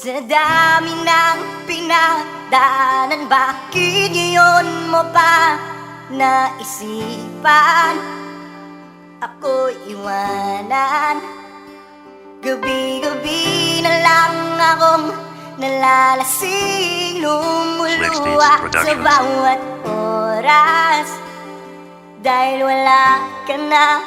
Sa dami ng pinagdaanan, bakit ngayon mo pa naisipan ako iwanan? Gabi-gabi na lang akong nalalasing, lumuluwa sa bawat oras dahil wala ka na.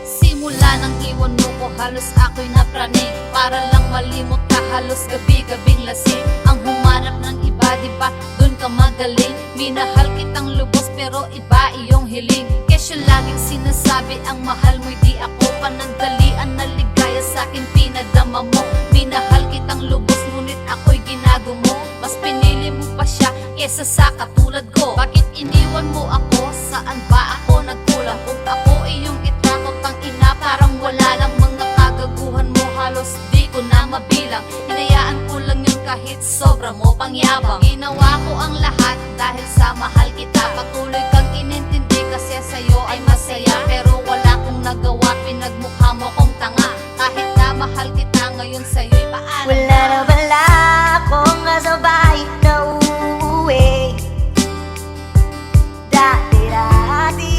Simula nang iwan mo ko, halos ako'y napraning. Para lang malimot ka, halos gabi-gabing lasing. Ang humanap ng iba, diba, dun ka magaling. Minahal kitang lubos pero iba iyong hiling. Kesyo laging sinasabi, ang mahal mo'y di ako. Panandalian na ligaya sa'kin pinadama mo. Minahal kitang lubos ngunit ako'y ginagumo. Mas pinili mo pa siya kesa sa katulad ko. Bakit iniwan mo ako? Saan ba ako nagkulang? Kung ako iyong itakot ang ina, parang wala lang mga kagaguhan mo. Halos di ko na mabilang. Hinayaan ko lang yun kahit sobra mo pangyabang. Ginawa ko ang lahat dahil sa mahal kita. Patuloy kang inintindi kasi sa'yo ay masaya. Pero wala kong nagawa, pinagmukha mo kong tanga. Kahit na mahal kita ngayon sa'yo'y paalam. Wala na wala akong kasabay na uuwi. Dati-dati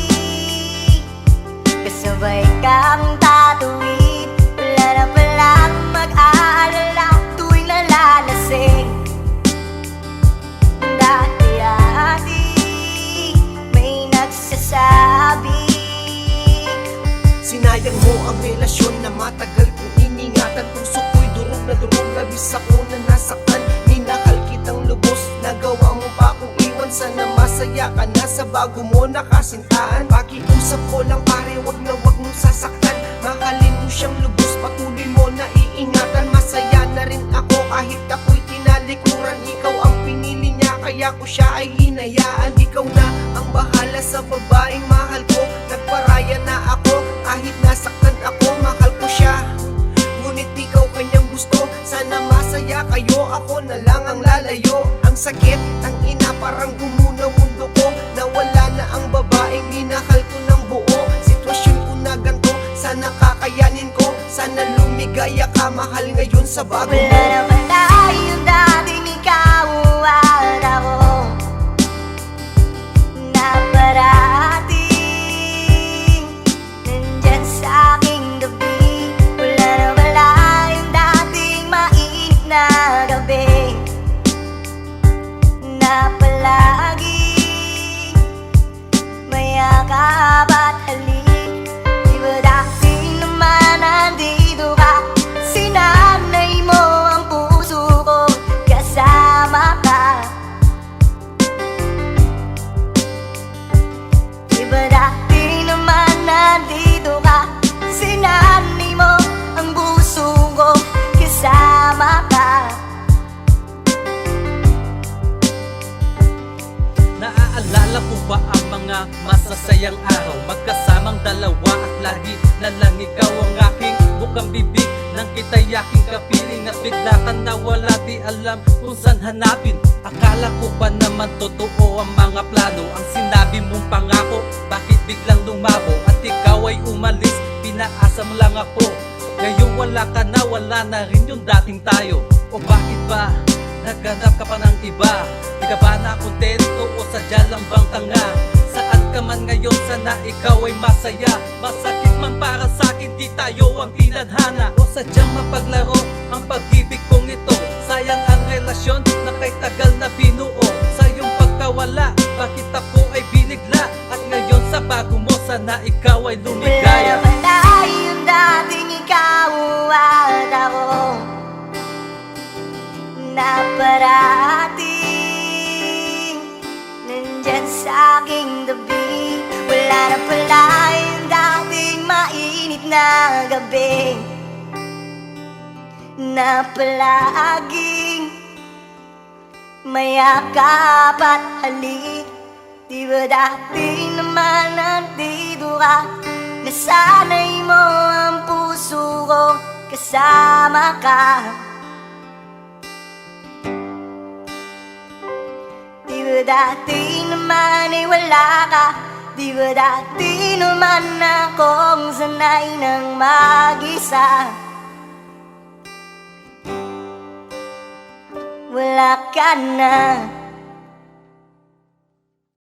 kasabay kang tatuwid. Wala na palang mag-aalala tuwing nalalasing. Dati-dati may nagsasabi, sinayang mo ang relasyon na matagal kong iningatan. Puso ko'y durog na durog, labis ako na nasaktan. Minahal kitang lubos, nagawa mo pa akong iwan. Sana masaya ka na sa bago mo nakasintahan. Pakiusap ko lang pare, wag na wag mong sasaktan. Mahalin mo siyang lubos, patuloy mo na iingatan. Masaya na rin ako kahit ako'y tinalikuran. Ikaw ang pinili niya kaya ko siya ay hinayaan. Ikaw na ang bahala sa babaeng mahal ko. Nagparaya na ako kahit nasaktan ako, mahal ko siya. Ngunit ikaw kanyang gusto, sana masaya kayo, ako na lang ang lalayo. Ang sakit ng ina, parang gumunaw mundo ko. Nawala na ang babaeng minahal ko ng buo. Sitwasyon ko na ganto, sana kakayanin ko. Sana lumigaya ka, mahal ngayon sa bago mo. wala na wala yung dating ikaw at ako na parating nandyan sa aking gabi. Wala na wala yung dating mainit na gabi na palagi mayakap at halik. Di ba dati naman nandito ka? Sinanay mo ang puso ko, kasama ka. Di ba dati naman nandito ka? Sinanay mo ang puso ko, kasama ka. Naaalala ko ba ang mga masasayang araw? Magkasamang dalawa at lagi na lang ikaw ang aking bukang bibig. Nang kita'y aking kapiling at bigla ka nawala, di alam kung saan hanapin. Akala ko pa naman totoo ang mga plano. Ang sinabi mong pangako, bakit biglang lumabo? At ikaw ay umalis, pinaasa mo lang ako. Ngayon wala ka na, wala na rin yung dating tayo. O bakit ba naghanap ka pa ng iba? Di ka ba na kontento o sadya lang bang tanga? Saan ka man ngayon, sana ikaw ay masaya. Masakit man para sa'kin, di tayo ang tinadhana. O sadyang mapaglaro ang pag-ibig kong ito. Sayang ang relasyon na kay tagal na binuo. Sa iyong pagkawala, bakit ako ay binigla? At ngayon sa bago mo, sana ikaw ay lumigaya. Wala na wala yung dating ikaw at ako na parating nandyan sa aking gabi. Wala na pala yung dating mainit na gabi na palaging mayakap at halik. Di ba dati naman nandito ka? Nasanay mo ang puso ko, kasama ka. Di ba dati naman ay wala ka? Di ba dati naman akong sanay ng mag-isa? wala ka na.